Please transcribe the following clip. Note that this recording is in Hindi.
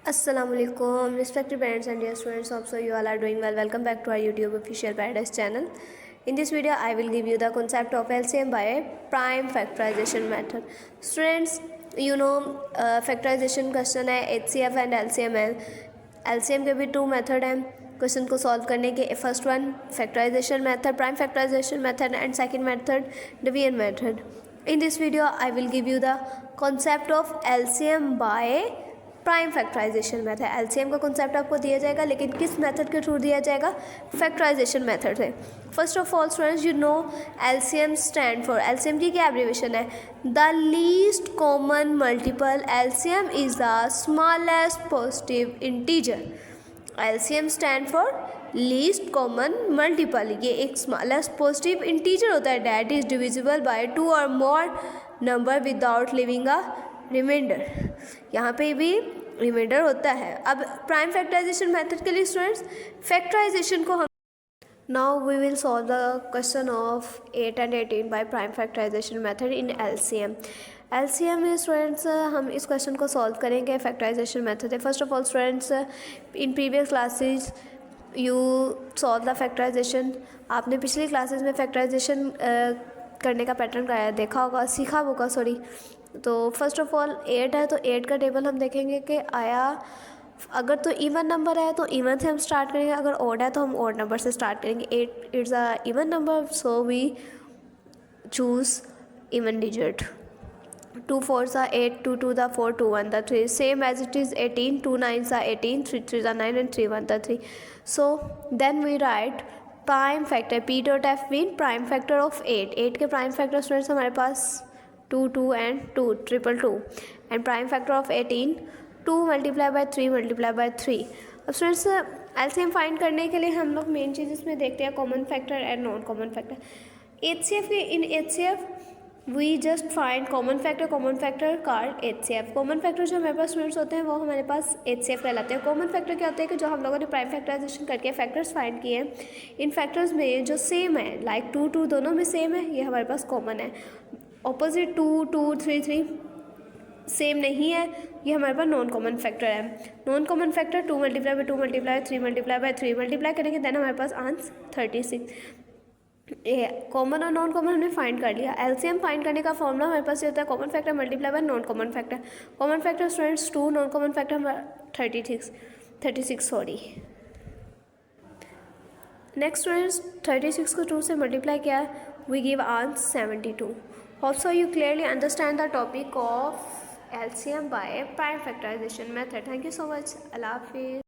Assalamualaikum, respected parents and dear students. Hope so you all are doing well. Welcome back to our YouTube official Paradise channel. In this video, I will give you the concept of LCM by prime factorization method. Students, you know factorization question है HCF and LCM है. LCM के भी two method हैं क्वेश्चन को सॉल्व करने के. First one factorization method, prime factorization method, and second method division method. In this video, I will give you the concept of LCM by prime factorization method. LCM का कॉन्सेप्ट आपको दिया जाएगा, लेकिन किस मेथड के थ्रू दिया जाएगा? फैक्टराइजेशन मेथड से. First of all students, you know LCM stand for, LCM की क्या एब्रीविएशन है? The least common multiple. LCM is the smallest positive integer. LCM stand for least common multiple. ये एक स्मॉलेस्ट पॉजिटिव इंटीजर होता है that is divisible by two और more number without leaving a remainder. यहाँ पे भी रिमाइंडर होता है. अब प्राइम फैक्टराइजेशन मेथड के लिए स्टूडेंट्स फैक्टराइजेशन को हम now we will solve the question of 8 and 18 by prime factorization method in LCM. LCM में स्टूडेंट्स हम इस क्वेश्चन को सॉल्व करेंगे फैक्टराइजेशन मेथड है. First of all students, in previous classes you solve the factorization. आपने पिछली क्लासेज में फैक्टराइजेशन करने का पैटर्न का देखा होगा, सीखा होगा सॉरी. तो फर्स्ट ऑफ ऑल 8 है तो 8 का टेबल हम देखेंगे कि आया, अगर तो इवन नंबर है तो इवन से हम स्टार्ट करेंगे, अगर ऑड है तो हम ऑड नंबर से स्टार्ट करेंगे. 8 it's a even number, so we choose even digit. 2 4s are 8, 2 2 the 4, 2 1 the 3, same as it is 18. 2 9s are 18, 3 3s are 9, and 3 1 the 3. So then we write prime factor. P dot f mean prime factor of 8. 8 के prime factor students हमारे पास 2 2 and 2 triple 2, and prime factor of 18 2 multiplied by 3 multiplied by 3. अब स्टूडेंट्स एलसीएम फाइंड करने के लिए हम लोग मेन चीज़ इसमें देखते हैं common factor and non common factor. HCF के इन HCF we just find common factor called HCF. Common factor जो हमारे पास स्टूडेंट्स होते हैं वो हमारे पास एचसीएफ कहलाते हैं. कॉमन फैक्टर क्या होते हैं कि जो हम लोगों ने प्राइम फैक्टराइजेशन करके फैक्टर्स फाइंड किए हैं, इन फैक्टर्स में जो सेम है लाइक 2 2 दोनों में सेम है, ये हमारे पास कॉमन है. ऑपोजिट 2 2 3 3 सेम नहीं है, ये हमारे पास नॉन कॉमन फैक्टर है. Non common factor 2 multiply by 2 multiply 3 multiply by 3 multiply करेंगे देन हमारे पास आंसर 36. कॉमन और नॉन कॉमन हमने फाइंड कर लिया. एलसीएम फाइंड करने का फॉर्मूला हमारे पास ये होता है common factor multiply by non common factor. Common factor students 2, non common factor 36 sorry. Next students 36 को 2 से मल्टीप्लाई किया, we give answer 72. Also you clearly understand the topic of LCM by prime factorization method. Thank you so much. Allah Hafiz.